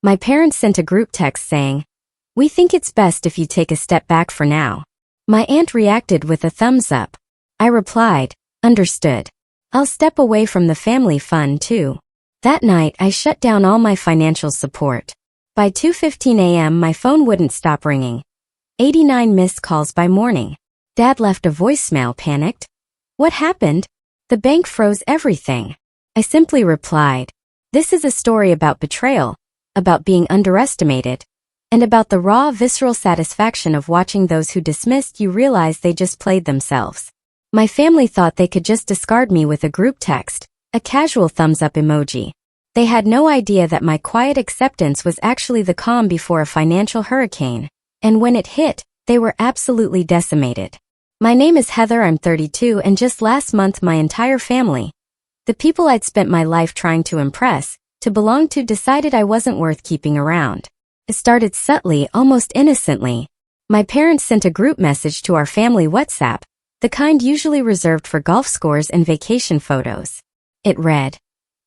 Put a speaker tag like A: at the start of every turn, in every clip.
A: My parents sent a group text saying, "We think it's best if you take a step back for now." My aunt reacted with a thumbs up. I replied, "Understood. I'll step away from the family fund too." That night, I shut down all my financial support. By 2:15 a.m. my phone wouldn't stop ringing. 89 missed calls by morning. Dad left a voicemail, panicked. "What happened?" "The bank froze everything." I simply replied, "This is a story about betrayal, about being underestimated, and about the raw, visceral satisfaction of watching those who dismissed you realize they just played themselves." My family thought they could just discard me with a group text, a casual thumbs-up emoji. They had no idea that my quiet acceptance was actually the calm before a financial hurricane, and when it hit, they were absolutely decimated. My name is Heather, I'm 32, and just last month my entire family, the people I'd spent my life trying to impress, to belong to, decided I wasn't worth keeping around. It started subtly, almost innocently. My parents sent a group message to our family WhatsApp, the kind usually reserved for golf scores and vacation photos. It read,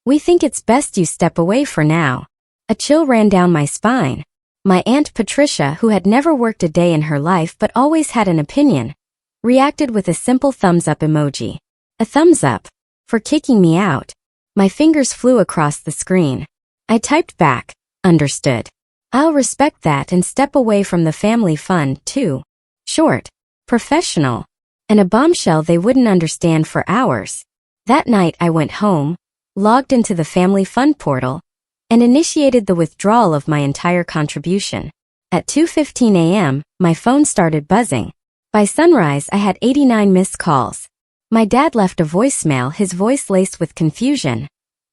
A: "We think it's best you step away for now." A chill ran down my spine. My Aunt Patricia, who had never worked a day in her life but always had an opinion, reacted with a simple thumbs-up emoji. A thumbs up? For kicking me out? My fingers flew across the screen. I typed back, "Understood. I'll respect that and step away from the family fund too." Short, professional, and a bombshell they wouldn't understand for hours. That night I went home, logged into the family fund portal, and initiated the withdrawal of my entire contribution. At 2:15 a.m., my phone started buzzing. By sunrise I had 89 missed calls. My dad left a voicemail, his voice laced with confusion.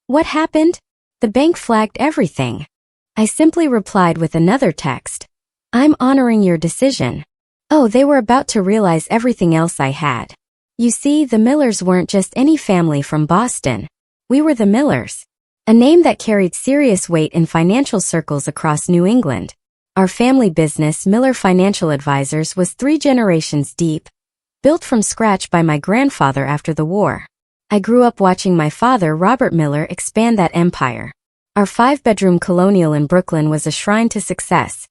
A: "What happened?" "The bank flagged everything." I simply replied with another text, "I'm honoring your decision." Oh, they were about to realize everything else I had. You see, the Millers weren't just any family from Boston. We were the Millers, a name that carried serious weight in financial circles across New England. Our family business, Miller Financial Advisors, was 3 generations deep, built from scratch by my grandfather after the war. I grew up watching my father, Robert Miller, expand that empire. Our 5-bedroom colonial in Brooklyn was a shrine to success.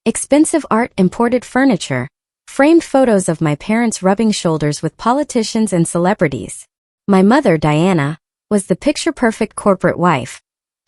A: Expensive art, imported furniture, framed photos of my parents rubbing shoulders with politicians and celebrities. My mother, Diana, was the picture-perfect corporate wife,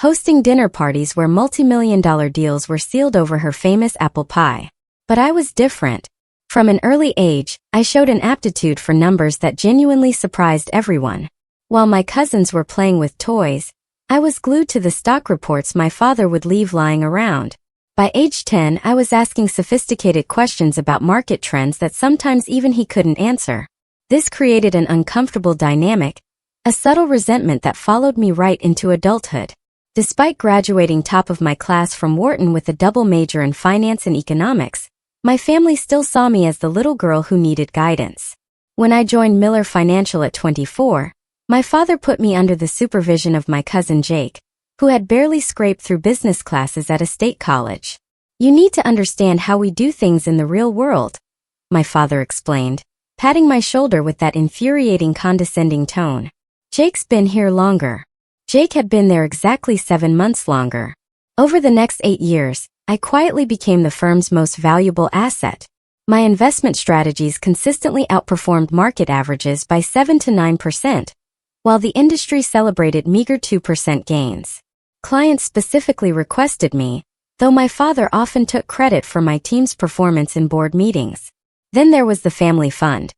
A: hosting dinner parties where multi-million-dollar deals were sealed over her famous apple pie. But I was different. From an early age, I showed an aptitude for numbers that genuinely surprised everyone. While my cousins were playing with toys, I was glued to the stock reports my father would leave lying around. By age 10, I was asking sophisticated questions about market trends that sometimes even he couldn't answer. This created an uncomfortable dynamic, a subtle resentment that followed me right into adulthood. Despite graduating top of my class from Wharton with a double major in finance and economics, my family still saw me as the little girl who needed guidance. When I joined Miller Financial at 24, my father put me under the supervision of my cousin Jake, who had barely scraped through business classes at a state college. "You need to understand how we do things in the real world," my father explained, patting my shoulder with that infuriating condescending tone. "Jake's been here longer." Jake had been there exactly 7 months longer. Over the next 8 years, I quietly became the firm's most valuable asset. My investment strategies consistently outperformed market averages by 7 to 9%, while the industry celebrated meager 2% gains. Clients specifically requested me, though my father often took credit for my team's performance in board meetings. Then there was the family fund,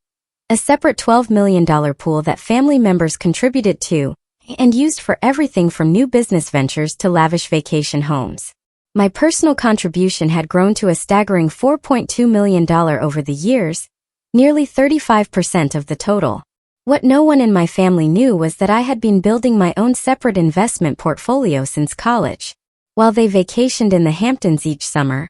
A: a separate $12 million pool that family members contributed to and used for everything from new business ventures to lavish vacation homes. My personal contribution had grown to a staggering $4.2 million over the years, nearly 35% of the total. What no one in my family knew was that I had been building my own separate investment portfolio since college. While they vacationed in the Hamptons each summer,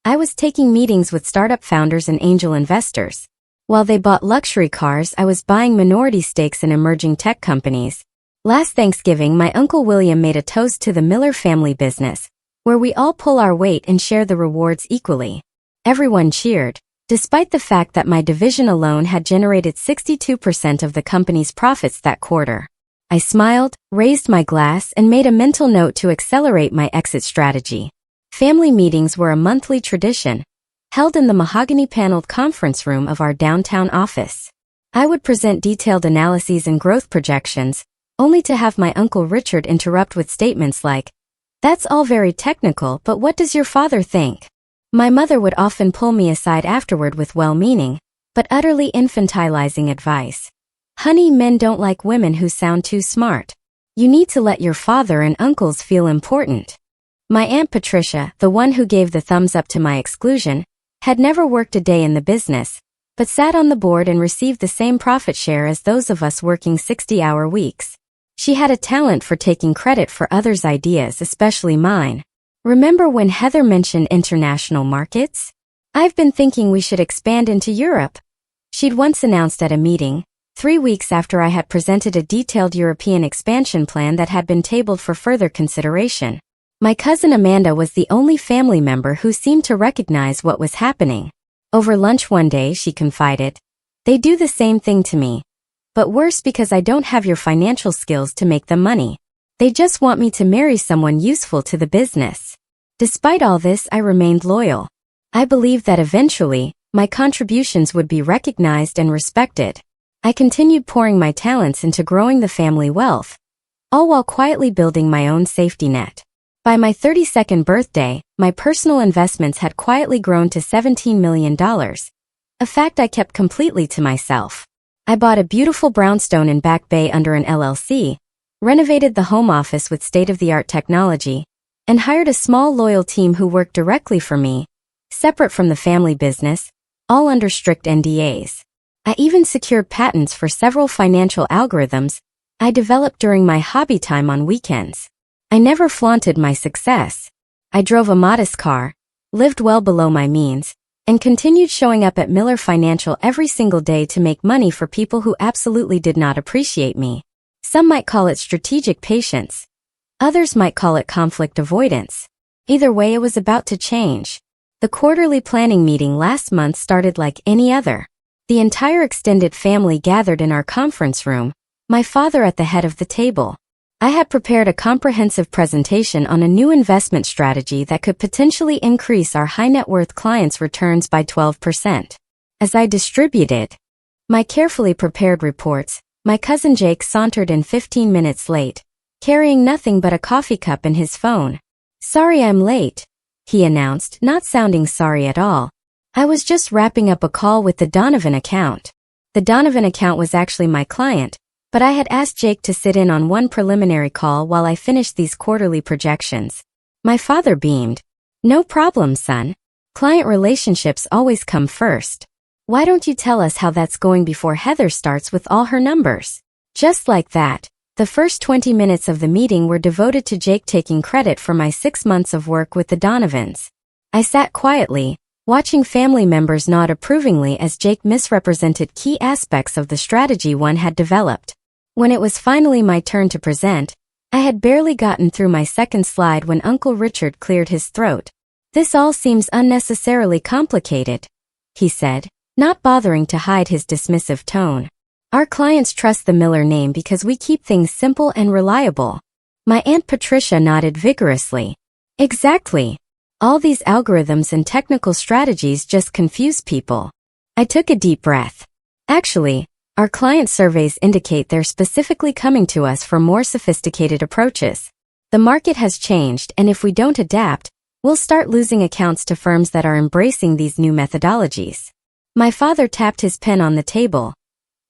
A: I was taking meetings with startup founders and angel investors. While they bought luxury cars, I was buying minority stakes in emerging tech companies. Last Thanksgiving, my Uncle William made a toast to the Miller family business, where we all pull our weight and share the rewards equally. Everyone cheered, despite the fact that my division alone had generated 62% of the company's profits that quarter. I smiled, raised my glass, and made a mental note to accelerate my exit strategy. Family meetings were a monthly tradition, held in the mahogany-paneled conference room of our downtown office. I would present detailed analyses and growth projections, only to have my Uncle Richard interrupt with statements like, "That's all very technical, but what does your father think?" My mother would often pull me aside afterward with well-meaning, but utterly infantilizing advice. "Honey, men don't like women who sound too smart. You need to let your father and uncles feel important." My Aunt Patricia, the one who gave the thumbs up to my exclusion, had never worked a day in the business, but sat on the board and received the same profit share as those of us working 60-hour weeks. She had a talent for taking credit for others' ideas, especially mine. "Remember when Heather mentioned international markets? I've been thinking we should expand into Europe," she'd once announced at a meeting, 3 weeks after I had presented a detailed European expansion plan that had been tabled for further consideration. My cousin Amanda was the only family member who seemed to recognize what was happening. Over lunch one day, she confided, "They do the same thing to me. But worse because I don't have your financial skills to make them money. They just want me to marry someone useful to the business." Despite all this, I remained loyal. I believed that eventually, my contributions would be recognized and respected. I continued pouring my talents into growing the family wealth, all while quietly building my own safety net. By my 32nd birthday, my personal investments had quietly grown to $17 million, a fact I kept completely to myself. I bought a beautiful brownstone in Back Bay under an LLC, renovated the home office with state-of-the-art technology, and hired a small loyal team who worked directly for me, separate from the family business, all under strict NDAs. I even secured patents for several financial algorithms I developed during my hobby time on weekends. I never flaunted my success. I drove a modest car, lived well below my means, and continued showing up at Miller Financial every single day to make money for people who absolutely did not appreciate me. Some might call it strategic patience. Others might call it conflict avoidance. Either way, it was about to change. The quarterly planning meeting last month started like any other. The entire extended family gathered in our conference room, my father at the head of the table. I had prepared a comprehensive presentation on a new investment strategy that could potentially increase our high-net-worth clients' returns by 12%. As I distributed my carefully prepared reports, my cousin Jake sauntered in 15 minutes late, carrying nothing but a coffee cup and his phone. "Sorry I'm late," he announced, not sounding sorry at all. "I was just wrapping up a call with the Donovan account." The Donovan account was actually my client, but I had asked Jake to sit in on one preliminary call while I finished these quarterly projections. My father beamed. "No problem, son. Client relationships always come first. Why don't you tell us how that's going before Heather starts with all her numbers?" Just like that, the first 20 minutes of the meeting were devoted to Jake taking credit for my 6 months of work with the Donovans. I sat quietly, watching family members nod approvingly as Jake misrepresented key aspects of the strategy one had developed. When it was finally my turn to present, I had barely gotten through my second slide when Uncle Richard cleared his throat. "This all seems unnecessarily complicated," he said, not bothering to hide his dismissive tone. "Our clients trust the Miller name because we keep things simple and reliable." My Aunt Patricia nodded vigorously. "Exactly. All these algorithms and technical strategies just confuse people." I took a deep breath. "Actually, our client surveys indicate they're specifically coming to us for more sophisticated approaches. The market has changed, and if we don't adapt, we'll start losing accounts to firms that are embracing these new methodologies." My father tapped his pen on the table,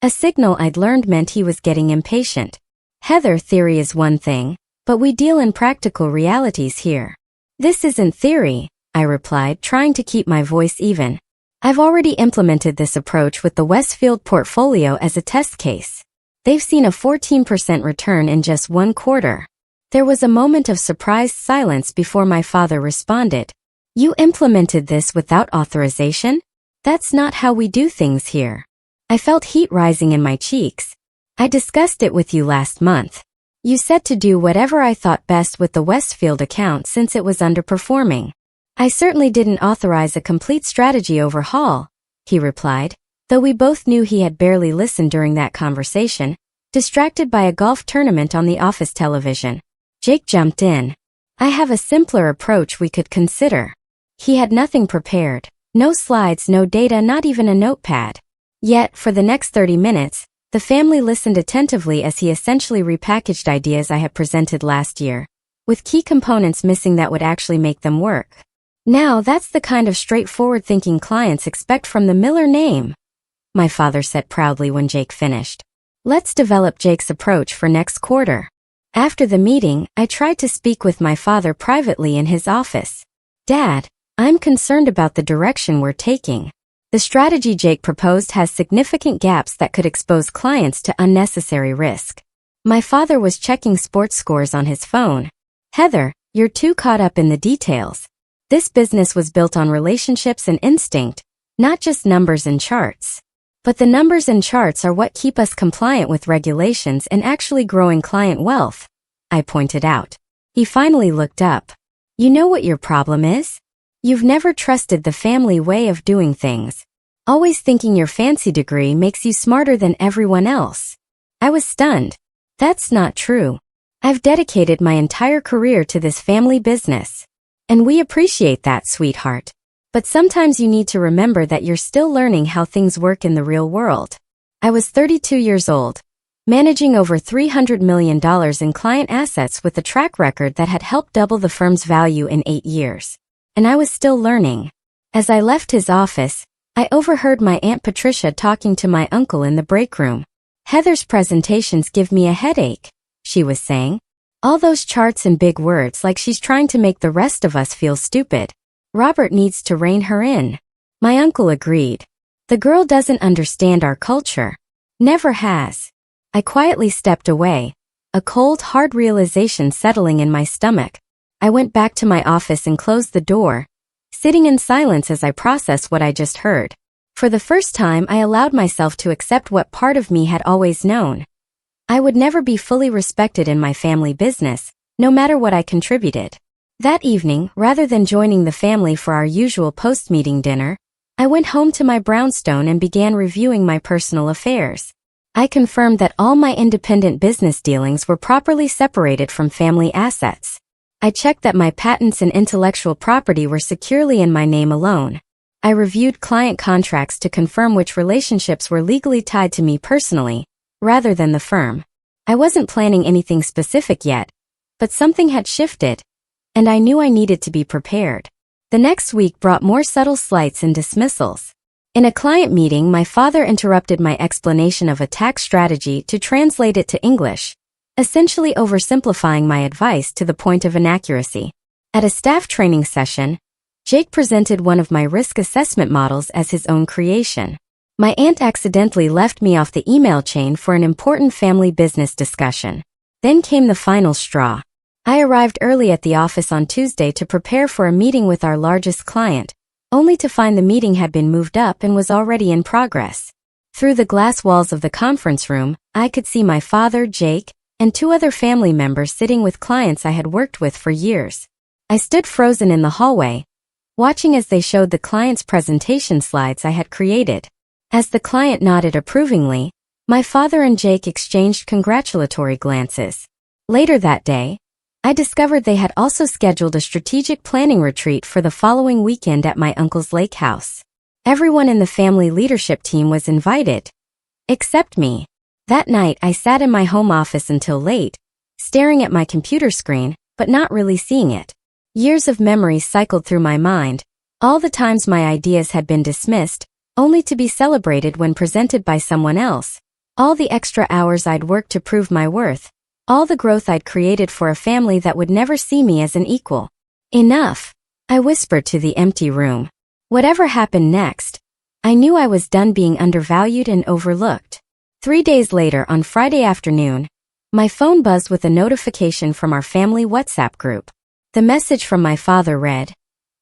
A: a signal I'd learned meant he was getting impatient. "Heather, theory is one thing, but we deal in practical realities here." "This isn't theory," I replied, trying to keep my voice even. "I've already implemented this approach with the Westfield portfolio as a test case. They've seen a 14% return in just 1 quarter. There was a moment of surprised silence before my father responded. "You implemented this without authorization? That's not how we do things here." I felt heat rising in my cheeks. "I discussed it with you last month. You said to do whatever I thought best with the Westfield account since it was underperforming." "I certainly didn't authorize a complete strategy overhaul," he replied, though we both knew he had barely listened during that conversation, distracted by a golf tournament on the office television. Jake jumped in. I have a simpler approach we could consider. He had nothing prepared. No slides, no data, not even a notepad. Yet, for the next 30 minutes, the family listened attentively as he essentially repackaged ideas I had presented last year, with key components missing that would actually make them work. Now that's the kind of straightforward thinking clients expect from the Miller name, my father said proudly when Jake finished. Let's develop Jake's approach for next quarter. After the meeting, I tried to speak with my father privately in his office. Dad, I'm concerned about the direction we're taking. The strategy Jake proposed has significant gaps that could expose clients to unnecessary risk. My father was checking sports scores on his phone. Heather, you're too caught up in the details. This business was built on relationships and instinct, not just numbers and charts. But the numbers and charts are what keep us compliant with regulations and actually growing client wealth, I pointed out. He finally looked up. You know what your problem is? You've never trusted the family way of doing things. Always thinking your fancy degree makes you smarter than everyone else. I was stunned. That's not true. I've dedicated my entire career to this family business. And we appreciate that, sweetheart. But sometimes you need to remember that you're still learning how things work in the real world. I was 32 years old, managing over $300 million in client assets with a track record that had helped double the firm's value in 8 years. And I was still learning. As I left his office, I overheard my Aunt Patricia talking to my uncle in the break room. Heather's presentations give me a headache, she was saying. All those charts and big words, like she's trying to make the rest of us feel stupid. Robert needs to rein her in. My uncle agreed. The girl doesn't understand our culture. Never has. I quietly stepped away, a cold, hard realization settling in my stomach. I went back to my office and closed the door, sitting in silence as I processed what I just heard. For the first time, I allowed myself to accept what part of me had always known. I would never be fully respected in my family business, no matter what I contributed. That evening, rather than joining the family for our usual post-meeting dinner, I went home to my brownstone and began reviewing my personal affairs. I confirmed that all my independent business dealings were properly separated from family assets. I checked that my patents and intellectual property were securely in my name alone. I reviewed client contracts to confirm which relationships were legally tied to me personally, rather than the firm. I wasn't planning anything specific yet, but something had shifted, and I knew I needed to be prepared. The next week brought more subtle slights and dismissals. In a client meeting, my father interrupted my explanation of a tax strategy to translate it to English, essentially oversimplifying my advice to the point of inaccuracy. At a staff training session, Jake presented one of my risk assessment models as his own creation. My aunt accidentally left me off the email chain for an important family business discussion. Then came the final straw. I arrived early at the office on Tuesday to prepare for a meeting with our largest client, only to find the meeting had been moved up and was already in progress. Through the glass walls of the conference room, I could see my father, Jake, and 2 other family members sitting with clients I had worked with for years. I stood frozen in the hallway, watching as they showed the client's presentation slides I had created. As the client nodded approvingly, my father and Jake exchanged congratulatory glances. Later that day, I discovered they had also scheduled a strategic planning retreat for the following weekend at my uncle's lake house. Everyone in the family leadership team was invited, except me. That night, I sat in my home office until late, staring at my computer screen, but not really seeing it. Years of memories cycled through my mind, all the times my ideas had been dismissed, only to be celebrated when presented by someone else, all the extra hours I'd worked to prove my worth, all the growth I'd created for a family that would never see me as an equal. Enough, I whispered to the empty room. Whatever happened next, I knew I was done being undervalued and overlooked. 3 days later, on Friday afternoon, my phone buzzed with a notification from our family WhatsApp group. The message from my father read,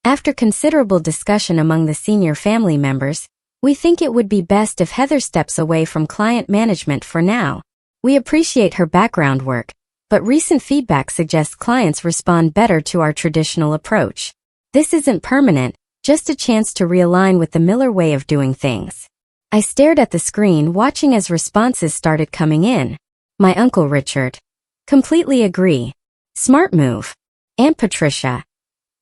A: "After considerable discussion among the senior family members, we think it would be best if Heather steps away from client management for now. We appreciate her background work, but recent feedback suggests clients respond better to our traditional approach. This isn't permanent, just a chance to realign with the Miller way of doing things." I stared at the screen, watching as responses started coming in. My uncle Richard. Completely agree. Smart move. Aunt Patricia.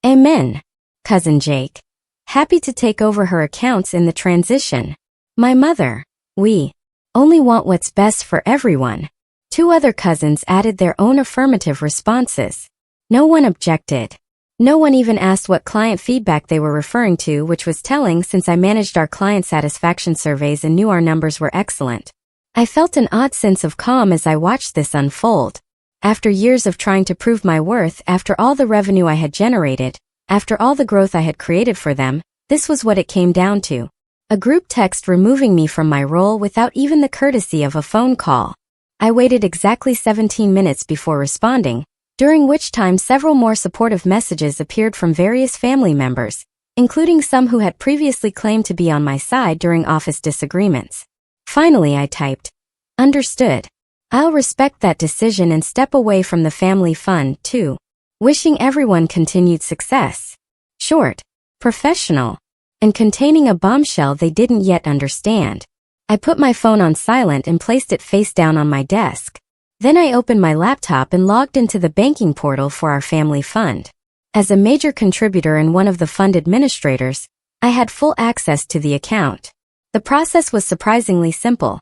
A: Amen. Cousin Jake. Happy to take over her accounts in the transition. My mother. We only want what's best for everyone. 2 other cousins added their own affirmative responses. No one objected. No one even asked what client feedback they were referring to, which was telling since I managed our client satisfaction surveys and knew our numbers were excellent. I felt an odd sense of calm as I watched this unfold. After years of trying to prove my worth, after all the revenue I had generated, after all the growth I had created for them, this was what it came down to. A group text removing me from my role without even the courtesy of a phone call. I waited exactly 17 minutes before responding, during which time several more supportive messages appeared from various family members, including some who had previously claimed to be on my side during office disagreements. Finally, I typed, "Understood. I'll respect that decision and step away from the family fund, too. Wishing everyone continued success." Short, professional, and containing a bombshell they didn't yet understand. I put my phone on silent and placed it face down on my desk. Then I opened my laptop and logged into the banking portal for our family fund. As a major contributor and one of the fund administrators, I had full access to the account. The process was surprisingly simple.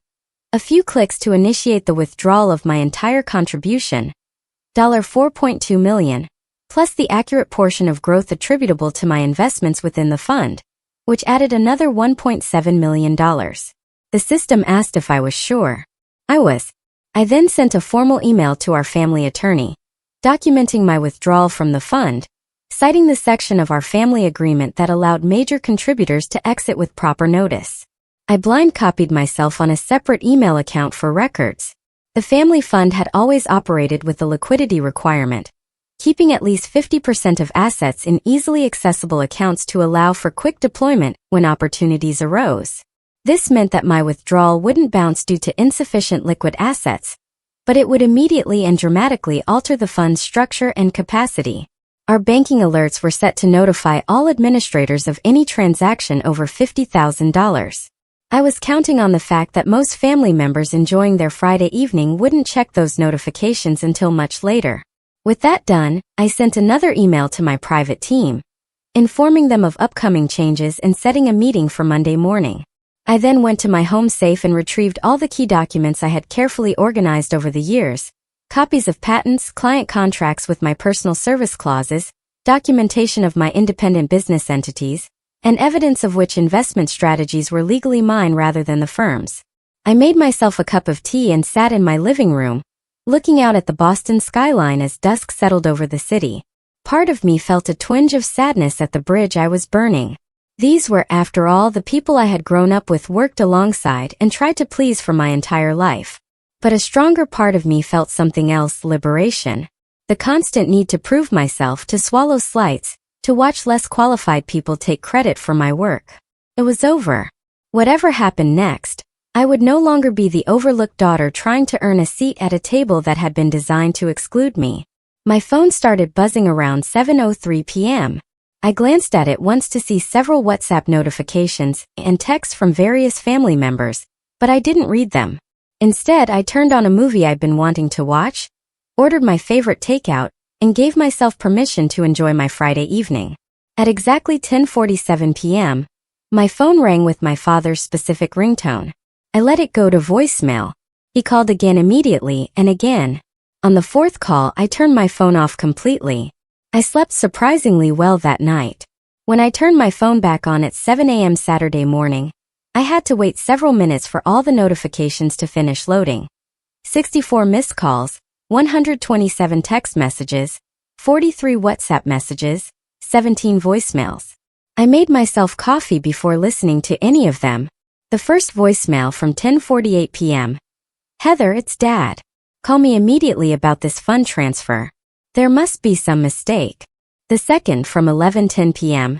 A: A few clicks to initiate the withdrawal of my entire contribution, $4.2 million, plus the accurate portion of growth attributable to my investments within the fund, which added another $1.7 million. The system asked if I was sure. I was. I then sent a formal email to our family attorney, documenting my withdrawal from the fund, citing the section of our family agreement that allowed major contributors to exit with proper notice. I blind copied myself on a separate email account for records. The family fund had always operated with a liquidity requirement, keeping at least 50% of assets in easily accessible accounts to allow for quick deployment when opportunities arose. This meant that my withdrawal wouldn't bounce due to insufficient liquid assets, but it would immediately and dramatically alter the fund's structure and capacity. Our banking alerts were set to notify all administrators of any transaction over $50,000. I was counting on the fact that most family members enjoying their Friday evening wouldn't check those notifications until much later. With that done, I sent another email to my private team, informing them of upcoming changes and setting a meeting for Monday morning. I then went to my home safe and retrieved all the key documents I had carefully organized over the years, copies of patents, client contracts with my personal service clauses, documentation of my independent business entities, and evidence of which investment strategies were legally mine rather than the firm's. I made myself a cup of tea and sat in my living room, looking out at the Boston skyline as dusk settled over the city. Part of me felt a twinge of sadness at the bridge I was burning. These were, after all, the people I had grown up with, worked alongside, and tried to please for my entire life. But a stronger part of me felt something else: liberation. The constant need to prove myself, to swallow slights, to watch less qualified people take credit for my work. It was over. Whatever happened next, I would no longer be the overlooked daughter trying to earn a seat at a table that had been designed to exclude me. My phone started buzzing around 7:03 p.m. I glanced at it once to see several WhatsApp notifications and texts from various family members, but I didn't read them. Instead, I turned on a movie I'd been wanting to watch, ordered my favorite takeout, and gave myself permission to enjoy my Friday evening. At exactly 10:47 p.m., my phone rang with my father's specific ringtone. I let it go to voicemail. He called again immediately and again. On the 4th call, I turned my phone off completely. I slept surprisingly well that night. When I turned my phone back on at 7 a.m. Saturday morning, I had to wait several minutes for all the notifications to finish loading. 64 missed calls, 127 text messages, 43 WhatsApp messages, 17 voicemails. I made myself coffee before listening to any of them. The first voicemail from 10:48 p.m. Heather, it's Dad. Call me immediately about this fund transfer. There must be some mistake. The second from 11:10 p.m.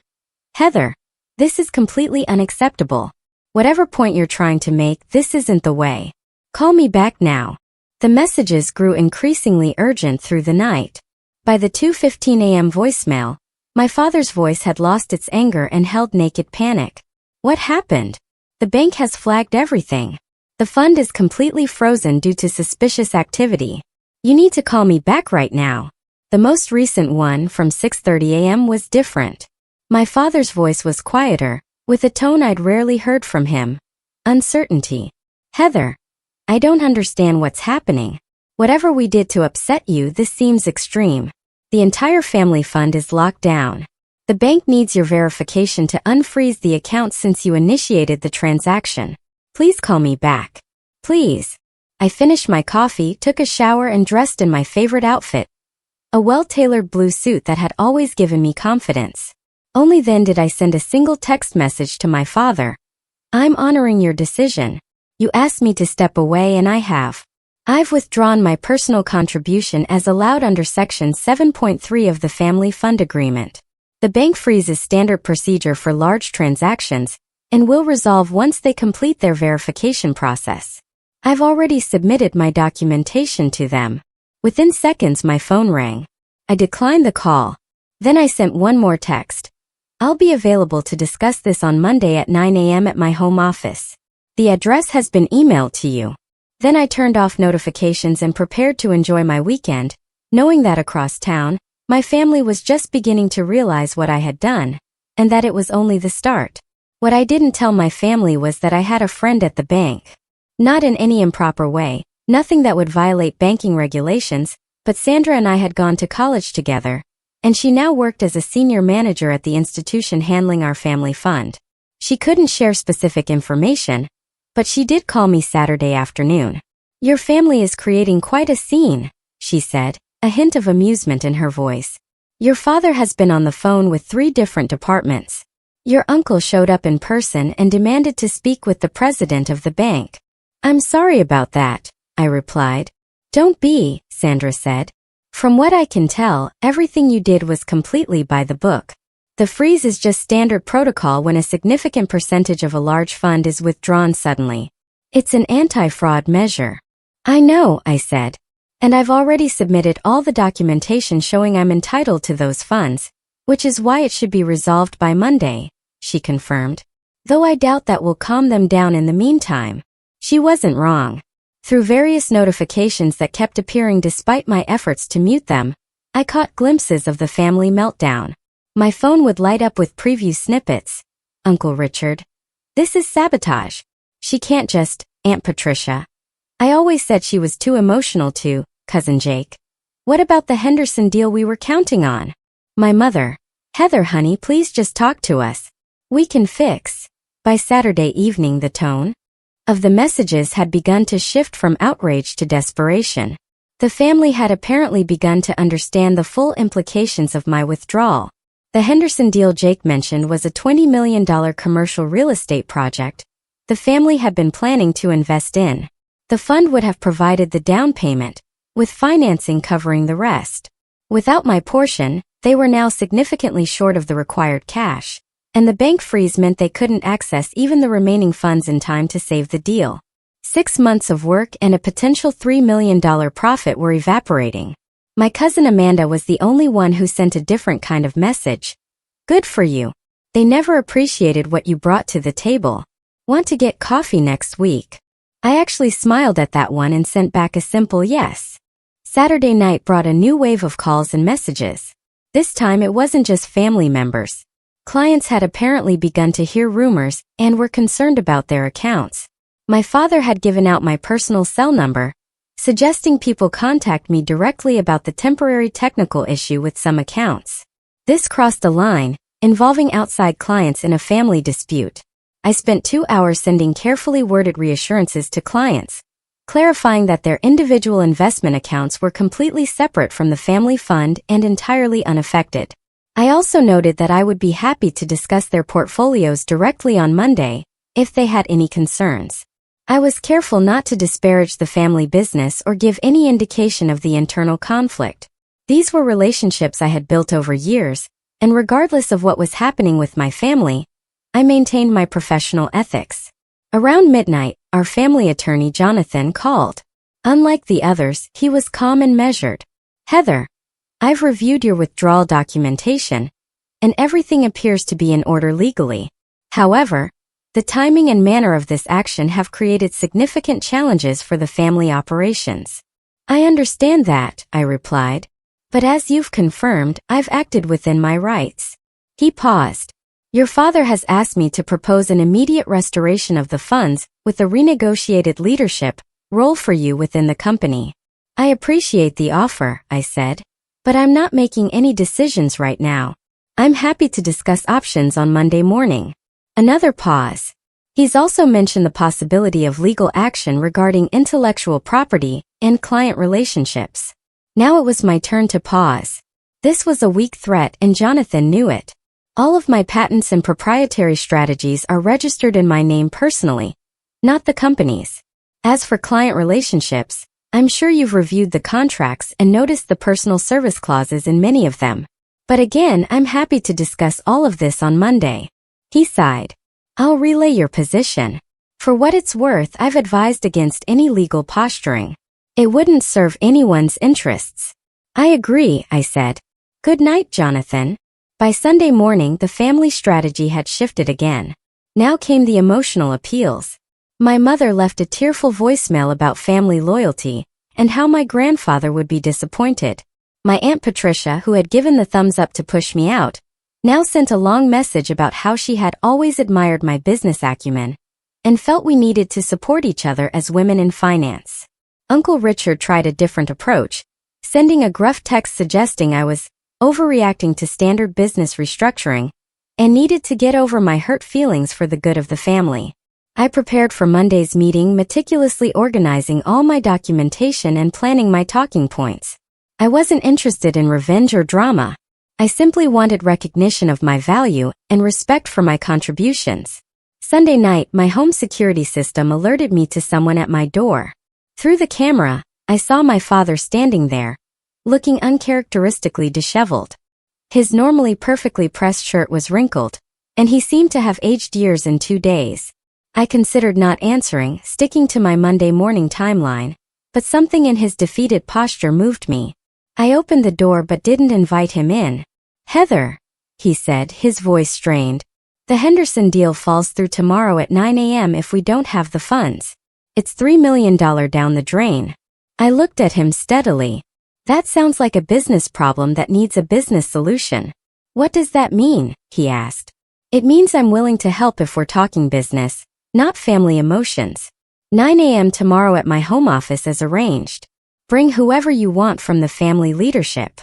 A: Heather, this is completely unacceptable. Whatever point you're trying to make, this isn't the way. Call me back now. The messages grew increasingly urgent through the night. By the 2:15 a.m. voicemail, my father's voice had lost its anger and held naked panic. What happened? The bank has flagged everything. The fund is completely frozen due to suspicious activity. You need to call me back right now. The most recent one from 6:30 a.m. was different. My father's voice was quieter, with a tone I'd rarely heard from him. Uncertainty. Heather, I don't understand what's happening. Whatever we did to upset you, this seems extreme. The entire family fund is locked down. The bank needs your verification to unfreeze the account since you initiated the transaction. Please call me back. Please. I finished my coffee, took a shower, and dressed in my favorite outfit. A well-tailored blue suit that had always given me confidence. Only then did I send a single text message to my father. I'm honoring your decision. You asked me to step away and I have. I've withdrawn my personal contribution as allowed under Section 7.3 of the Family Fund Agreement. The bank freezes standard procedure for large transactions and will resolve once they complete their verification process. I've already submitted my documentation to them. Within seconds, my phone rang. I declined the call. Then I sent one more text. I'll be available to discuss this on Monday at 9 a.m. at my home office. The address has been emailed to you. Then I turned off notifications and prepared to enjoy my weekend, knowing that across town, my family was just beginning to realize what I had done, and that it was only the start. What I didn't tell my family was that I had a friend at the bank. Not in any improper way, nothing that would violate banking regulations, but Sandra and I had gone to college together, and she now worked as a senior manager at the institution handling our family fund. She couldn't share specific information, but she did call me Saturday afternoon. Your family is creating quite a scene, she said, a hint of amusement in her voice. Your father has been on the phone with 3 different departments. Your uncle showed up in person and demanded to speak with the president of the bank. I'm sorry about that, I replied. Don't be, Sandra said. From what I can tell, everything you did was completely by the book. The freeze is just standard protocol when a significant percentage of a large fund is withdrawn suddenly. It's an anti-fraud measure. I know, I said. And I've already submitted all the documentation showing I'm entitled to those funds, which is why it should be resolved by Monday, she confirmed. Though I doubt that will calm them down in the meantime. She wasn't wrong. Through various notifications that kept appearing despite my efforts to mute them, I caught glimpses of the family meltdown. My phone would light up with preview snippets. Uncle Richard. This is sabotage. She can't just, Aunt Patricia. I always said she was too emotional to, Cousin Jake. What about the Henderson deal we were counting on? My mother. Heather, honey, please just talk to us. We can fix. By Saturday evening, the tone of the messages had begun to shift from outrage to desperation. The family had apparently begun to understand the full implications of my withdrawal. The Henderson deal Jake mentioned was a $20 million commercial real estate project the family had been planning to invest in. The fund would have provided the down payment, with financing covering the rest. Without my portion, they were now significantly short of the required cash, and the bank freeze meant they couldn't access even the remaining funds in time to save the deal. 6 months of work and a potential $3 million profit were evaporating. My cousin Amanda was the only one who sent a different kind of message. Good for you. They never appreciated what you brought to the table. Want to get coffee next week? I actually smiled at that one and sent back a simple yes. Saturday night brought a new wave of calls and messages. This time it wasn't just family members. Clients had apparently begun to hear rumors and were concerned about their accounts. My father had given out my personal cell number, suggesting people contact me directly about the temporary technical issue with some accounts. This crossed a line, involving outside clients in a family dispute. I spent 2 hours sending carefully worded reassurances to clients, clarifying that their individual investment accounts were completely separate from the family fund and entirely unaffected. I also noted that I would be happy to discuss their portfolios directly on Monday, if they had any concerns. I was careful not to disparage the family business or give any indication of the internal conflict. These were relationships I had built over years, and regardless of what was happening with my family, I maintained my professional ethics. Around midnight, our family attorney Jonathan called. Unlike the others, he was calm and measured. Heather, I've reviewed your withdrawal documentation, and everything appears to be in order legally. However, the timing and manner of this action have created significant challenges for the family operations. I understand that, I replied. But as you've confirmed, I've acted within my rights. He paused. Your father has asked me to propose an immediate restoration of the funds with a renegotiated leadership role for you within the company. I appreciate the offer, I said, but I'm not making any decisions right now. I'm happy to discuss options on Monday morning. Another pause. He's also mentioned the possibility of legal action regarding intellectual property and client relationships. Now it was my turn to pause. This was a weak threat and Jonathan knew it. All of my patents and proprietary strategies are registered in my name personally, not the company's. As for client relationships, I'm sure you've reviewed the contracts and noticed the personal service clauses in many of them. But again, I'm happy to discuss all of this on Monday. He sighed. I'll relay your position. For what it's worth, I've advised against any legal posturing. It wouldn't serve anyone's interests. I agree, I said. Good night, Jonathan. By Sunday morning, the family strategy had shifted again. Now came the emotional appeals. My mother left a tearful voicemail about family loyalty and how my grandfather would be disappointed. My Aunt Patricia, who had given the thumbs up to push me out, now sent a long message about how she had always admired my business acumen and felt we needed to support each other as women in finance. Uncle Richard tried a different approach, sending a gruff text suggesting I was overreacting to standard business restructuring and needed to get over my hurt feelings for the good of the family. I prepared for Monday's meeting, meticulously organizing all my documentation and planning my talking points. I wasn't interested in revenge or drama. I simply wanted recognition of my value and respect for my contributions. Sunday night, my home security system alerted me to someone at my door. Through the camera, I saw my father standing there, looking uncharacteristically disheveled. His normally perfectly pressed shirt was wrinkled, and he seemed to have aged years in 2 days. I considered not answering, sticking to my Monday morning timeline, but something in his defeated posture moved me. I opened the door but didn't invite him in. Heather, he said, his voice strained. The Henderson deal falls through tomorrow at 9 a.m. if we don't have the funds. It's $3 million down the drain. I looked at him steadily. That sounds like a business problem that needs a business solution. What does that mean? He asked. It means I'm willing to help if we're talking business, not family emotions. 9 a.m. tomorrow at my home office as arranged. Bring whoever you want from the family leadership.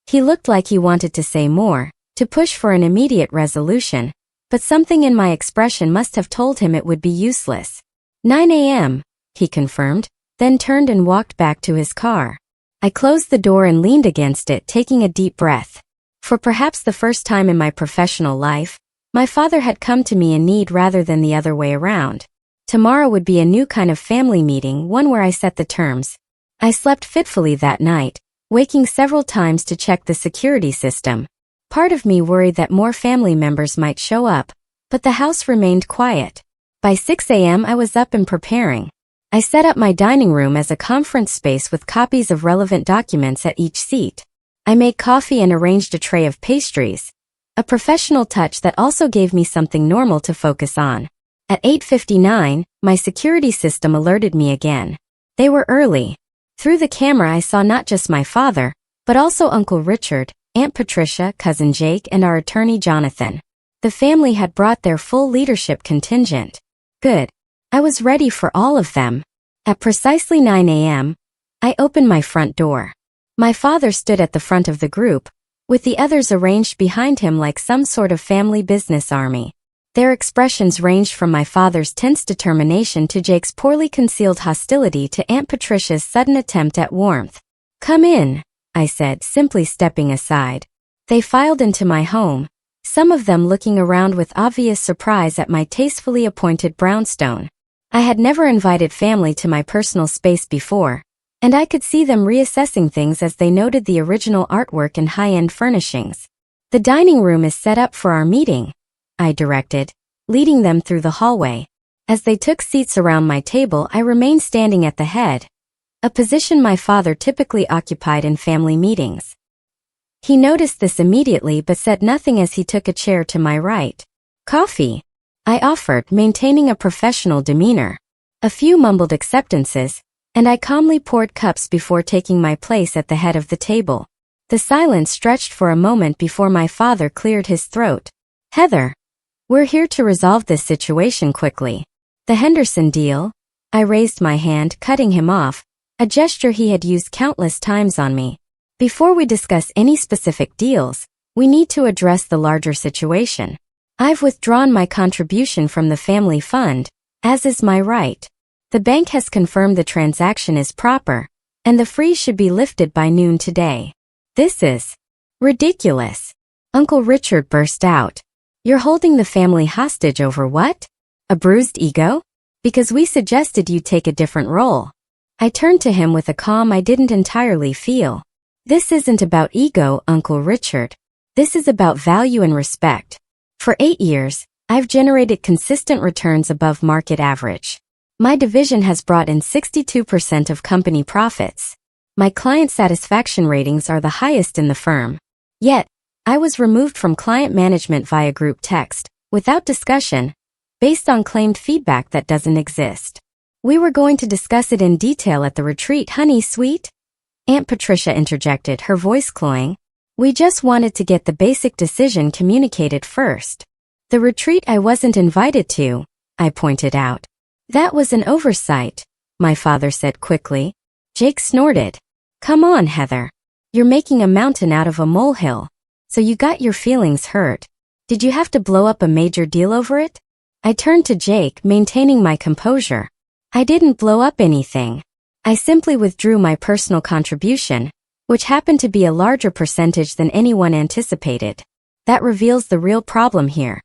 A: He looked like he wanted to say more, to push for an immediate resolution, but something in my expression must have told him it would be useless. 9 a.m., he confirmed, then turned and walked back to his car. I closed the door and leaned against it, taking a deep breath. For perhaps the first time in my professional life, my father had come to me in need rather than the other way around. Tomorrow would be a new kind of family meeting, one where I set the terms. I slept fitfully that night, waking several times to check the security system. Part of me worried that more family members might show up, but the house remained quiet. By 6 a.m. I was up and preparing. I set up my dining room as a conference space with copies of relevant documents at each seat. I made coffee and arranged a tray of pastries, a professional touch that also gave me something normal to focus on. At 8:59, my security system alerted me again. They were early. Through the camera I saw not just my father, but also Uncle Richard, Aunt Patricia, Cousin Jake, and our attorney Jonathan. The family had brought their full leadership contingent. Good. I was ready for all of them. At precisely 9 a.m., I opened my front door. My father stood at the front of the group, with the others arranged behind him like some sort of family business army. Their expressions ranged from my father's tense determination to Jake's poorly concealed hostility to Aunt Patricia's sudden attempt at warmth. Come in, I said, simply stepping aside. They filed into my home, some of them looking around with obvious surprise at my tastefully appointed brownstone. I had never invited family to my personal space before, and I could see them reassessing things as they noted the original artwork and high-end furnishings. The dining room is set up for our meeting, I directed, leading them through the hallway. As they took seats around my table, I remained standing at the head, a position my father typically occupied in family meetings. He noticed this immediately but said nothing as he took a chair to my right. Coffee, I offered, maintaining a professional demeanor. A few mumbled acceptances, and I calmly poured cups before taking my place at the head of the table. The silence stretched for a moment before my father cleared his throat. Heather, we're here to resolve this situation quickly. The Henderson deal? I raised my hand, cutting him off, a gesture he had used countless times on me. Before we discuss any specific deals, we need to address the larger situation. I've withdrawn my contribution from the family fund, as is my right. The bank has confirmed the transaction is proper, and the freeze should be lifted by noon today. This is ridiculous. Uncle Richard burst out. You're holding the family hostage over what? A bruised ego? Because we suggested you take a different role. I turned to him with a calm I didn't entirely feel. This isn't about ego, Uncle Richard. This is about value and respect. For 8 years, I've generated consistent returns above market average. My division has brought in 62% of company profits. My client satisfaction ratings are the highest in the firm. Yet, I was removed from client management via group text, without discussion, based on claimed feedback that doesn't exist. We were going to discuss it in detail at the retreat, honey sweet. Aunt Patricia interjected, her voice cloying. We just wanted to get the basic decision communicated first. The retreat I wasn't invited to, I pointed out. That was an oversight, my father said quickly. Jake snorted. Come on, Heather. You're making a mountain out of a molehill. So you got your feelings hurt. Did you have to blow up a major deal over it? I turned to Jake, maintaining my composure. I didn't blow up anything. I simply withdrew my personal contribution, which happened to be a larger percentage than anyone anticipated. That reveals the real problem here.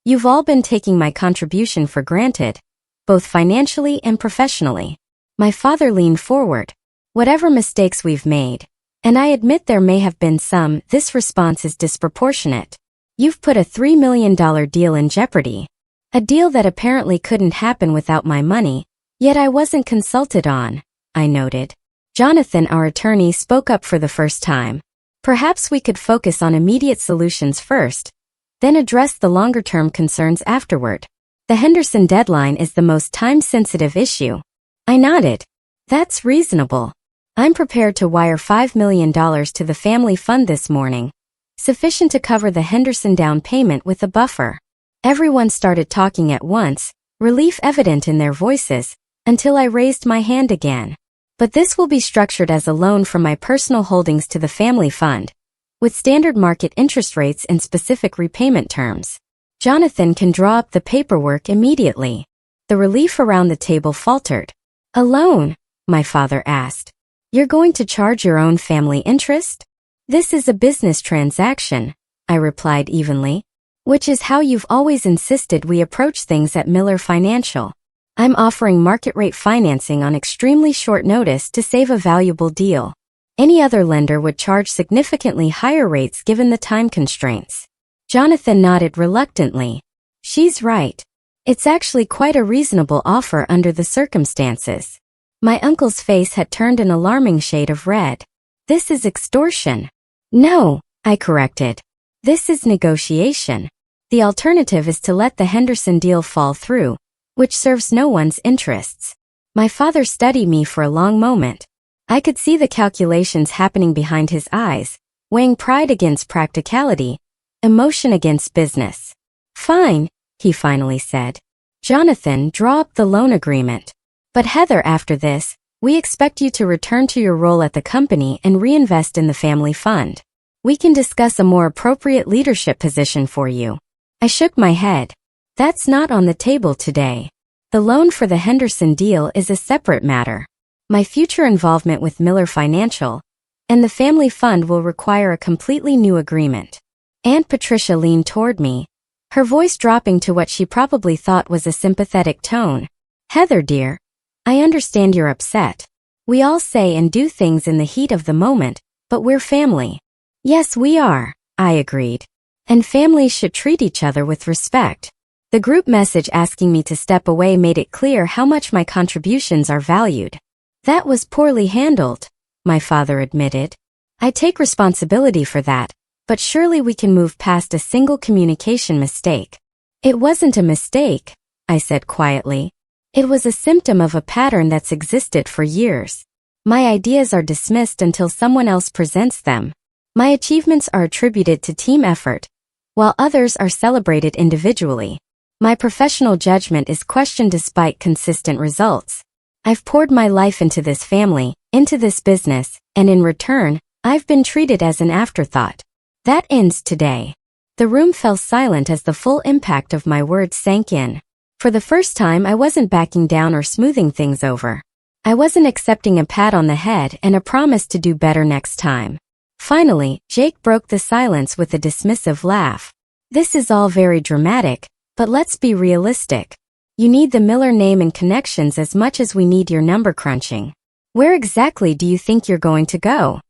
A: You've all been taking my contribution for granted, both financially and professionally. My father leaned forward. Whatever mistakes we've made, and I admit there may have been some, this response is disproportionate. You've put a $3 million deal in jeopardy. A deal that apparently couldn't happen without my money, yet I wasn't consulted on, I noted. Jonathan, our attorney, spoke up for the first time. Perhaps we could focus on immediate solutions first, then address the longer-term concerns afterward. The Henderson deadline is the most time-sensitive issue. I nodded. That's reasonable. I'm prepared to wire $5 million to the family fund this morning, sufficient to cover the Henderson down payment with a buffer. Everyone started talking at once, relief evident in their voices, until I raised my hand again. But this will be structured as a loan from my personal holdings to the family fund, with standard market interest rates and specific repayment terms. Jonathan can draw up the paperwork immediately. The relief around the table faltered. A loan? My father asked. You're going to charge your own family interest? This is a business transaction, I replied evenly, which is how you've always insisted we approach things at Miller Financial. I'm offering market rate financing on extremely short notice to save a valuable deal. Any other lender would charge significantly higher rates given the time constraints. Jonathan nodded reluctantly. She's right. It's actually quite a reasonable offer under the circumstances. My uncle's face had turned an alarming shade of red. This is extortion. No, I corrected. This is negotiation. The alternative is to let the Henderson deal fall through, which serves no one's interests. My father studied me for a long moment. I could see the calculations happening behind his eyes, weighing pride against practicality, emotion against business. Fine, he finally said. Jonathan, draw up the loan agreement. But Heather, after this, we expect you to return to your role at the company and reinvest in the family fund. We can discuss a more appropriate leadership position for you. I shook my head. That's not on the table today. The loan for the Henderson deal is a separate matter. My future involvement with Miller Financial and the family fund will require a completely new agreement. Aunt Patricia leaned toward me, her voice dropping to what she probably thought was a sympathetic tone. Heather, dear, I understand you're upset. We all say and do things in the heat of the moment, but we're family. Yes, we are, I agreed. And families should treat each other with respect. The group message asking me to step away made it clear how much my contributions are valued. That was poorly handled, my father admitted. I take responsibility for that, but surely we can move past a single communication mistake. It wasn't a mistake, I said quietly. It was a symptom of a pattern that's existed for years. My ideas are dismissed until someone else presents them. My achievements are attributed to team effort, while others are celebrated individually. My professional judgment is questioned despite consistent results. I've poured my life into this family, into this business, and in return, I've been treated as an afterthought. That ends today. The room fell silent as the full impact of my words sank in. For the first time, I wasn't backing down or smoothing things over. I wasn't accepting a pat on the head and a promise to do better next time. Finally, Jake broke the silence with a dismissive laugh. This is all very dramatic, but let's be realistic. You need the Miller name and connections as much as we need your number crunching. Where exactly do you think you're going to go?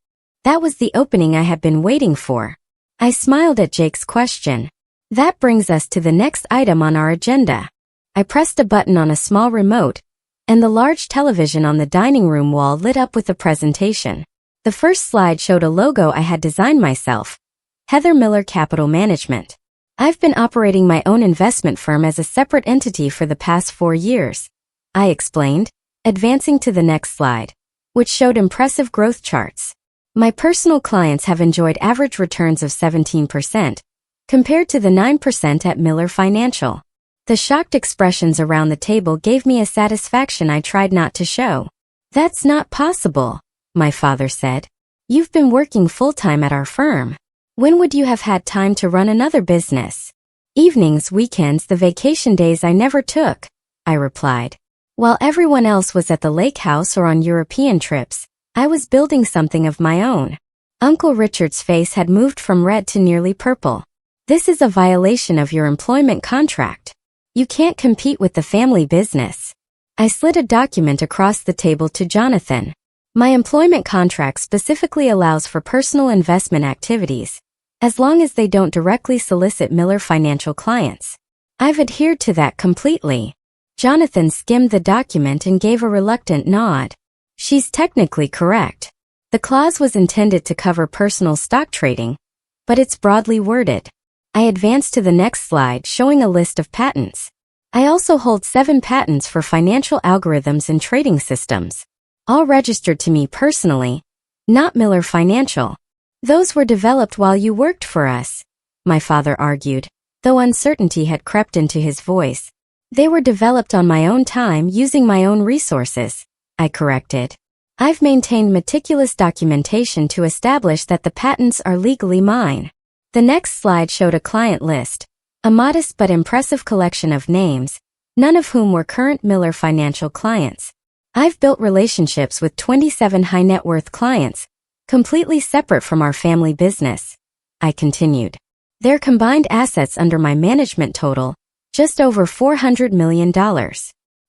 A: That was the opening I had been waiting for. I smiled at Jake's question. That brings us to the next item on our agenda. I pressed a button on a small remote, and the large television on the dining room wall lit up with a presentation. The first slide showed a logo I had designed myself, Heather Miller Capital Management. I've been operating my own investment firm as a separate entity for the past 4 years, I explained, advancing to the next slide, which showed impressive growth charts. My personal clients have enjoyed average returns of 17%, compared to the 9% at Miller Financial. The shocked expressions around the table gave me a satisfaction I tried not to show. That's not possible, my father said. You've been working full-time at our firm. When would you have had time to run another business? Evenings, weekends, the vacation days I never took, I replied. While everyone else was at the lake house or on European trips, I was building something of my own. Uncle Richard's face had moved from red to nearly purple. This is a violation of your employment contract. You can't compete with the family business. I slid a document across the table to Jonathan. My employment contract specifically allows for personal investment activities, as long as they don't directly solicit Miller Financial clients. I've adhered to that completely. Jonathan skimmed the document and gave a reluctant nod. She's technically correct. The clause was intended to cover personal stock trading, but it's broadly worded. I advanced to the next slide showing a list of patents. I also hold 7 patents for financial algorithms and trading systems, all registered to me personally, not Miller Financial. Those were developed while you worked for us, my father argued, though uncertainty had crept into his voice. They were developed on my own time using my own resources, I corrected. I've maintained meticulous documentation to establish that the patents are legally mine. The next slide showed a client list, a modest but impressive collection of names, none of whom were current Miller Financial clients. I've built relationships with 27 high-net-worth clients, completely separate from our family business, I continued. Their combined assets under my management total, just over $400 million.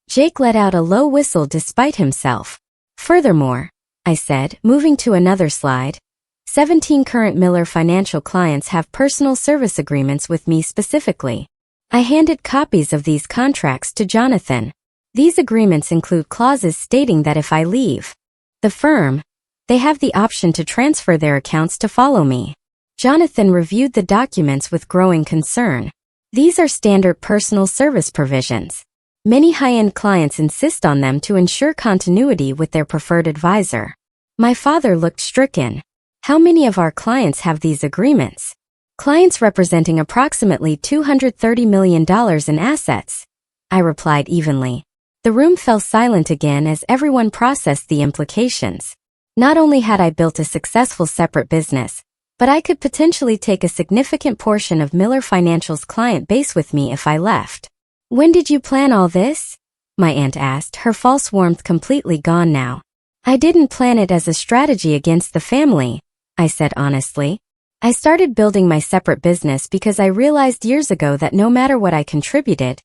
A: Jake let out a low whistle despite himself. Furthermore, I said, moving to another slide, 17 current Miller Financial clients have personal service agreements with me specifically. I handed copies of these contracts to Jonathan. These agreements include clauses stating that if I leave the firm, they have the option to transfer their accounts to follow me. Jonathan reviewed the documents with growing concern. These are standard personal service provisions. Many high-end clients insist on them to ensure continuity with their preferred advisor. My father looked stricken. How many of our clients have these agreements? Clients representing approximately $230 million in assets, I replied evenly. The room fell silent again as everyone processed the implications. Not only had I built a successful separate business, but I could potentially take a significant portion of Miller Financial's client base with me if I left. When did you plan all this? My aunt asked, her false warmth completely gone now. I didn't plan it as a strategy against the family, I said honestly. I started building my separate business because I realized years ago that no matter what I contributed,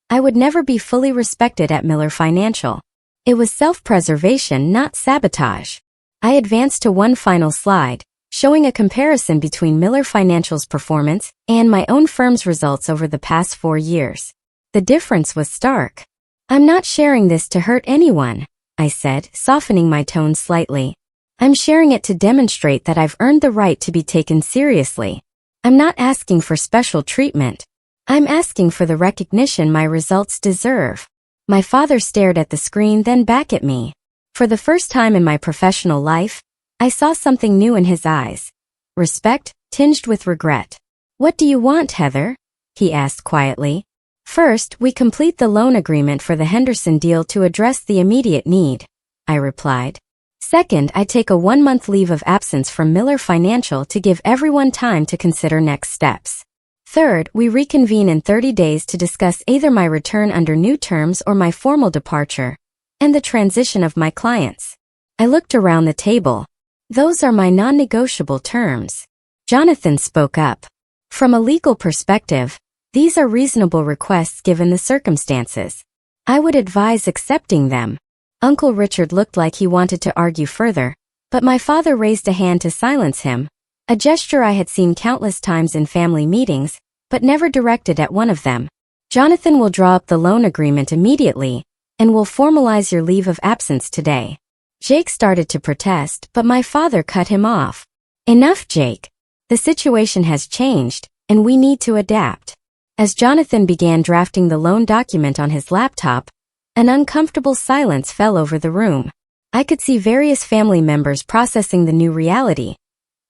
A: I would never be fully respected at Miller Financial. It was self-preservation, not sabotage. I advanced to one final slide, showing a comparison between Miller Financial's performance and my own firm's results over the past 4 years. The difference was stark. I'm not sharing this to hurt anyone, I said, softening my tone slightly. I'm sharing it to demonstrate that I've earned the right to be taken seriously. I'm not asking for special treatment. I'm asking for the recognition my results deserve. My father stared at the screen, then back at me. For the first time in my professional life, I saw something new in his eyes. respect, tinged with regret. "What do you want, Heather?" he asked quietly. "First, we complete the loan agreement for the Henderson deal to address the immediate need," I replied. "Second, I take a 1-month leave of absence from Miller Financial to give everyone time to consider next steps. Third, we reconvene in 30 days to discuss either my return under new terms or my formal departure, and the transition of my clients." I looked around the table. "Those are my non-negotiable terms." Jonathan spoke up. "From a legal perspective, these are reasonable requests given the circumstances. I would advise accepting them." Uncle Richard looked like he wanted to argue further, but my father raised a hand to silence him, a gesture I had seen countless times in family meetings, but never directed at one of them. "Jonathan will draw up the loan agreement immediately, and will formalize your leave of absence today." Jake started to protest, but my father cut him off. "Enough, Jake. The situation has changed, and we need to adapt." As Jonathan began drafting the loan document on his laptop, an uncomfortable silence fell over the room. I could see various family members processing the new reality,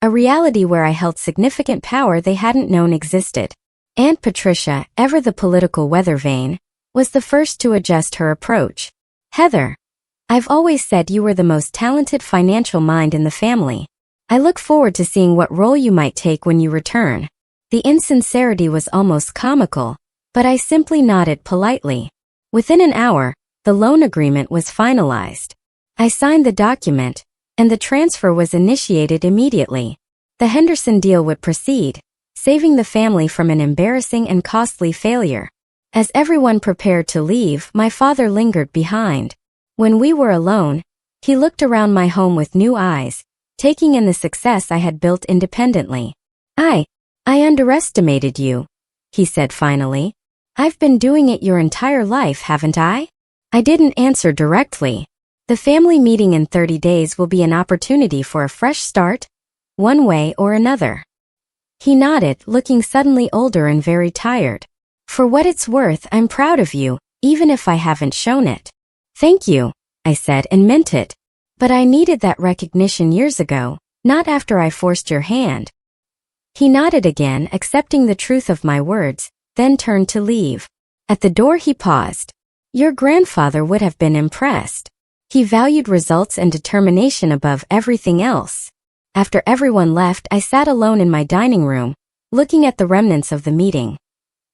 A: a reality where I held significant power they hadn't known existed. Aunt Patricia, ever the political weather vane, was the first to adjust her approach. "Heather, I've always said you were the most talented financial mind in the family. I look forward to seeing what role you might take when you return." The insincerity was almost comical, but I simply nodded politely. Within an hour, the loan agreement was finalized. I signed the document, and the transfer was initiated immediately. The Henderson deal would proceed, saving the family from an embarrassing and costly failure. As everyone prepared to leave, my father lingered behind. When we were alone, he looked around my home with new eyes, taking in the success I had built independently. I underestimated you," he said finally. "I've been doing it your entire life, haven't I?" I didn't answer directly. "The family meeting in 30 days will be an opportunity for a fresh start, one way or another." He nodded, looking suddenly older and very tired. "For what it's worth, I'm proud of you, even if I haven't shown it." "Thank you," I said and meant it. "But I needed that recognition years ago, not after I forced your hand." He nodded again, accepting the truth of my words, then turned to leave. At the door he paused. "Your grandfather would have been impressed. He valued results and determination above everything else." After everyone left, I sat alone in my dining room, looking at the remnants of the meeting.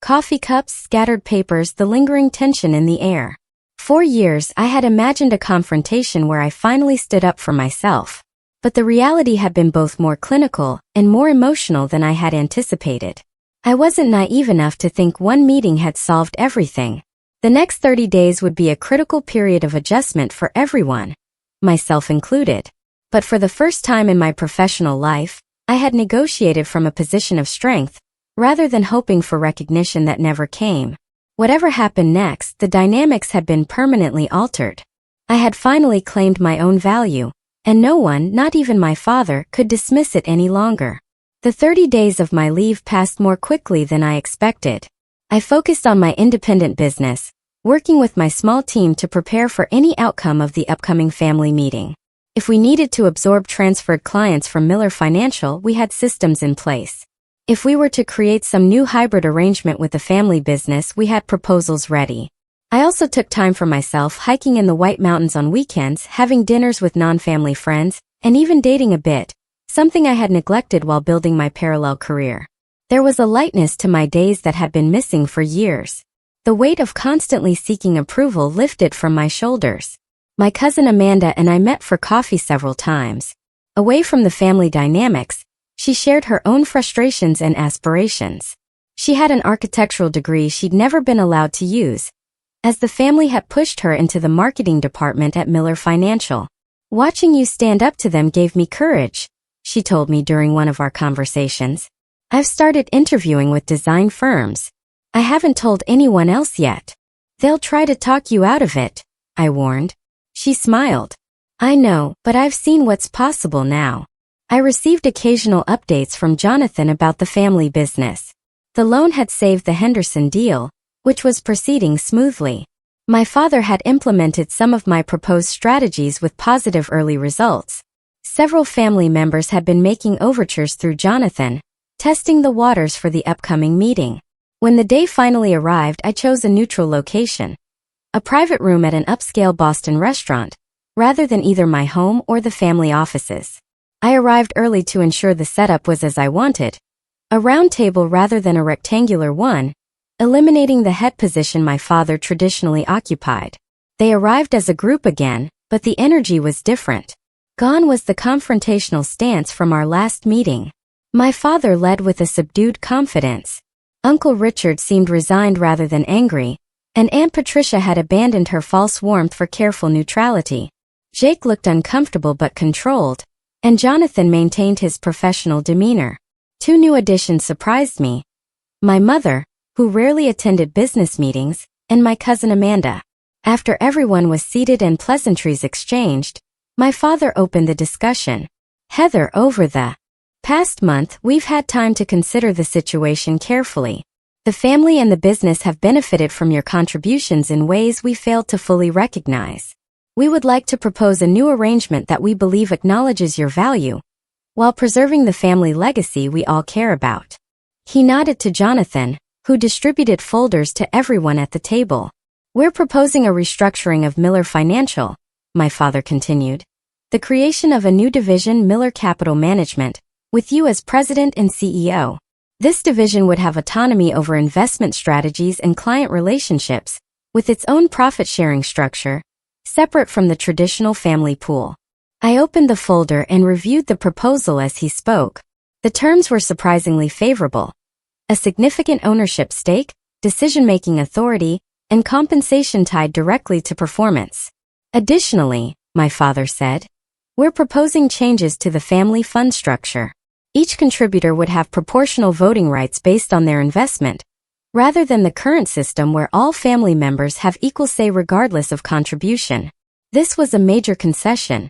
A: Coffee cups, scattered papers, the lingering tension in the air. For years, I had imagined a confrontation where I finally stood up for myself. But the reality had been both more clinical and more emotional than I had anticipated. I wasn't naive enough to think one meeting had solved everything. The next 30 days would be a critical period of adjustment for everyone, myself included. But for the first time in my professional life, I had negotiated from a position of strength, rather than hoping for recognition that never came. Whatever happened next, the dynamics had been permanently altered. I had finally claimed my own value, and no one, not even my father, could dismiss it any longer. The 30 days of my leave passed more quickly than I expected. I focused on my independent business, working with my small team to prepare for any outcome of the upcoming family meeting. If we needed to absorb transferred clients from Miller Financial, we had systems in place. If we were to create some new hybrid arrangement with the family business, we had proposals ready. I also took time for myself, hiking in the White Mountains on weekends, having dinners with non-family friends, and even dating a bit, something I had neglected while building my parallel career. There was a lightness to my days that had been missing for years. The weight of constantly seeking approval lifted from my shoulders. My cousin Amanda and I met for coffee several times. Away from the family dynamics, she shared her own frustrations and aspirations. She had an architectural degree she'd never been allowed to use, as the family had pushed her into the marketing department at Miller Financial. "Watching you stand up to them gave me courage," she told me during one of our conversations. "I've started interviewing with design firms. I haven't told anyone else yet. They'll try to talk you out of it," I warned. She smiled. "I know, but I've seen what's possible now." I received occasional updates from Jonathan about the family business. The loan had saved the Henderson deal, which was proceeding smoothly. My father had implemented some of my proposed strategies with positive early results. Several family members had been making overtures through Jonathan, testing the waters for the upcoming meeting. When the day finally arrived, I chose a neutral location, a private room at an upscale Boston restaurant, rather than either my home or the family offices. I arrived early to ensure the setup was as I wanted, a round table rather than a rectangular one, eliminating the head position my father traditionally occupied. They arrived as a group again, but the energy was different. Gone was the confrontational stance from our last meeting. My father led with a subdued confidence. Uncle Richard seemed resigned rather than angry, and Aunt Patricia had abandoned her false warmth for careful neutrality. Jake looked uncomfortable but controlled, and Jonathan maintained his professional demeanor. Two new additions surprised me: my mother, who rarely attended business meetings, and my cousin Amanda. After everyone was seated and pleasantries exchanged, my father opened the discussion. "Heather, over the past month, we've had time to consider the situation carefully. The family and the business have benefited from your contributions in ways we failed to fully recognize. We would like to propose a new arrangement that we believe acknowledges your value, while preserving the family legacy we all care about." He nodded to Jonathan, who distributed folders to everyone at the table. "We're proposing a restructuring of Miller Financial," my father continued. "The creation of a new division, Miller Capital Management, with you as president and CEO. This division would have autonomy over investment strategies and client relationships, with its own profit-sharing structure, separate from the traditional family pool." I opened the folder and reviewed the proposal as he spoke. The terms were surprisingly favorable: a significant ownership stake, decision-making authority, and compensation tied directly to performance. Additionally, my father said, we're proposing changes to the family fund structure. Each contributor would have proportional voting rights based on their investment, rather than the current system where all family members have equal say regardless of contribution. This was a major concession,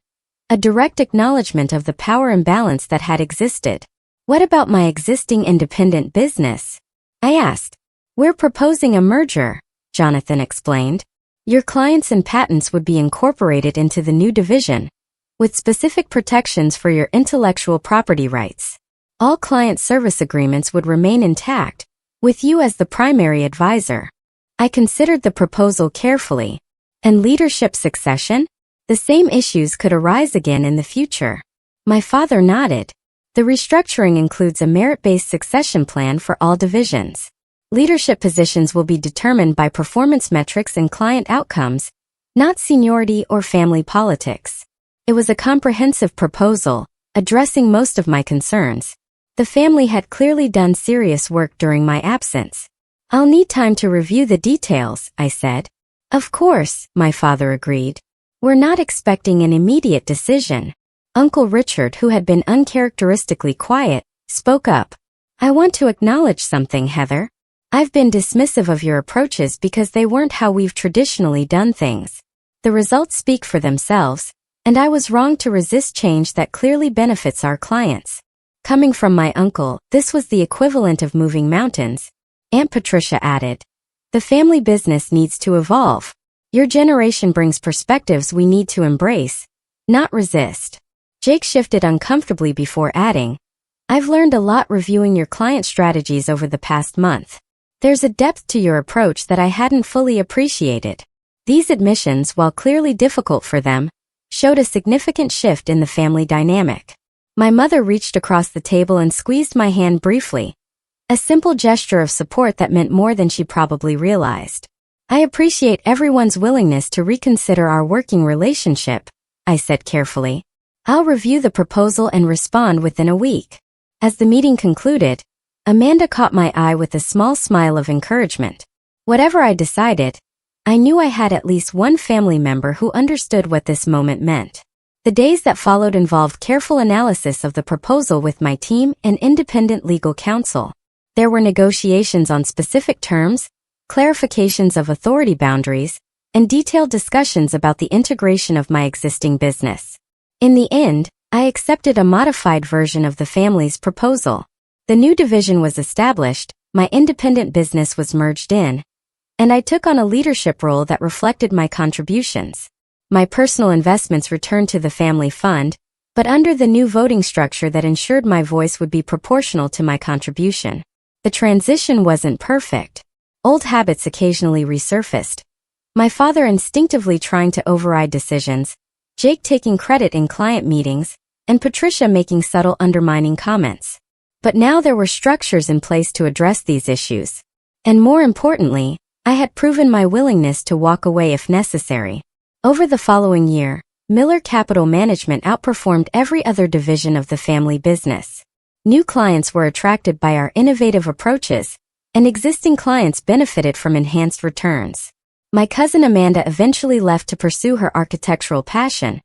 A: a direct acknowledgement of the power imbalance that had existed. "What about my existing independent business?" I asked. "We're proposing a merger," Jonathan explained. "Your clients and patents would be incorporated into the new division, with specific protections for your intellectual property rights. All client service agreements would remain intact, with you as the primary advisor." I considered the proposal carefully. And leadership succession? The same issues could arise again in the future. My father nodded. "The restructuring includes a merit-based succession plan for all divisions. Leadership positions will be determined by performance metrics and client outcomes, not seniority or family politics." It was a comprehensive proposal, addressing most of my concerns. The family had clearly done serious work during my absence. "I'll need time to review the details," I said. "Of course," my father agreed. "We're not expecting an immediate decision." Uncle Richard, who had been uncharacteristically quiet, spoke up. "I want to acknowledge something, Heather. I've been dismissive of your approaches because they weren't how we've traditionally done things. The results speak for themselves, and I was wrong to resist change that clearly benefits our clients." Coming from my uncle, this was the equivalent of moving mountains. Aunt Patricia added, "The family business needs to evolve. Your generation brings perspectives we need to embrace, not resist." Jake shifted uncomfortably before adding, "I've learned a lot reviewing your client strategies over the past month. There's a depth to your approach that I hadn't fully appreciated." These admissions, while clearly difficult for them, showed a significant shift in the family dynamic. My mother reached across the table and squeezed my hand briefly, a simple gesture of support that meant more than she probably realized. "I appreciate everyone's willingness to reconsider our working relationship," I said carefully. "I'll review the proposal and respond within a week." As the meeting concluded, Amanda caught my eye with a small smile of encouragement. Whatever I decided, I knew I had at least one family member who understood what this moment meant. The days that followed involved careful analysis of the proposal with my team and independent legal counsel. There were negotiations on specific terms, clarifications of authority boundaries, and detailed discussions about the integration of my existing business. In the end, I accepted a modified version of the family's proposal. The new division was established, my independent business was merged in, and I took on a leadership role that reflected my contributions. My personal investments returned to the family fund, but under the new voting structure that ensured my voice would be proportional to my contribution. The transition wasn't perfect. Old habits occasionally resurfaced. My father instinctively trying to override decisions, Jake taking credit in client meetings, and Patricia making subtle undermining comments. But now there were structures in place to address these issues. And more importantly, I had proven my willingness to walk away if necessary. Over the following year, Miller Capital Management outperformed every other division of the family business. New clients were attracted by our innovative approaches, and existing clients benefited from enhanced returns. My cousin Amanda eventually left to pursue her architectural passion,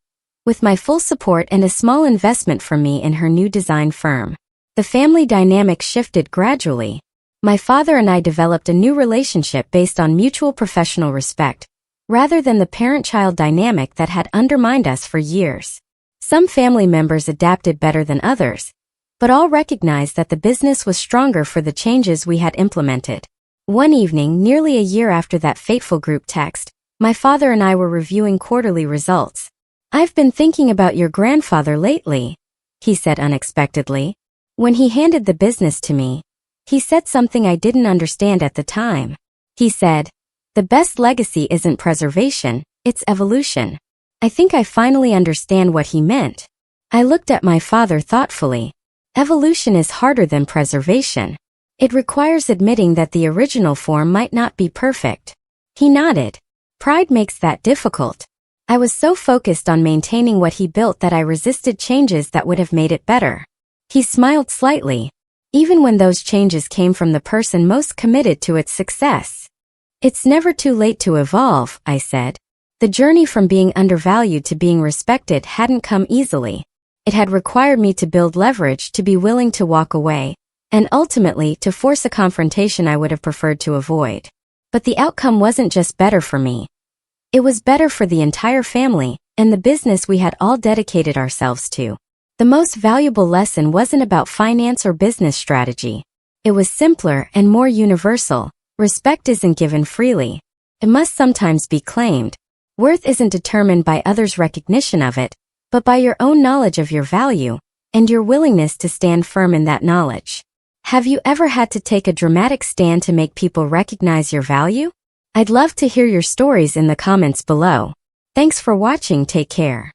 A: with my full support and a small investment from me in her new design firm. The family dynamic shifted gradually. My father and I developed a new relationship based on mutual professional respect, rather than the parent-child dynamic that had undermined us for years. Some family members adapted better than others, but all recognized that the business was stronger for the changes we had implemented. One evening, nearly a year after that fateful group text, my father and I were reviewing quarterly results. "I've been thinking about your grandfather lately," he said unexpectedly. When he handed the business to me, he said something I didn't understand at the time. He said, "The best legacy isn't preservation, it's evolution." I think I finally understand what he meant. I looked at my father thoughtfully. Evolution is harder than preservation. It requires admitting that the original form might not be perfect. He nodded. Pride makes that difficult. I was so focused on maintaining what he built that I resisted changes that would have made it better. He smiled slightly, even when those changes came from the person most committed to its success. "It's never too late to evolve," I said. The journey from being undervalued to being respected hadn't come easily. It had required me to build leverage to be willing to walk away, and ultimately to force a confrontation I would have preferred to avoid. But the outcome wasn't just better for me. It was better for the entire family and the business we had all dedicated ourselves to. The most valuable lesson wasn't about finance or business strategy. It was simpler and more universal. Respect isn't given freely. It must sometimes be claimed. Worth isn't determined by others' recognition of it, but by your own knowledge of your value, and your willingness to stand firm in that knowledge. Have you ever had to take a dramatic stand to make people recognize your value? I'd love to hear your stories in the comments below. Thanks for watching. Take care.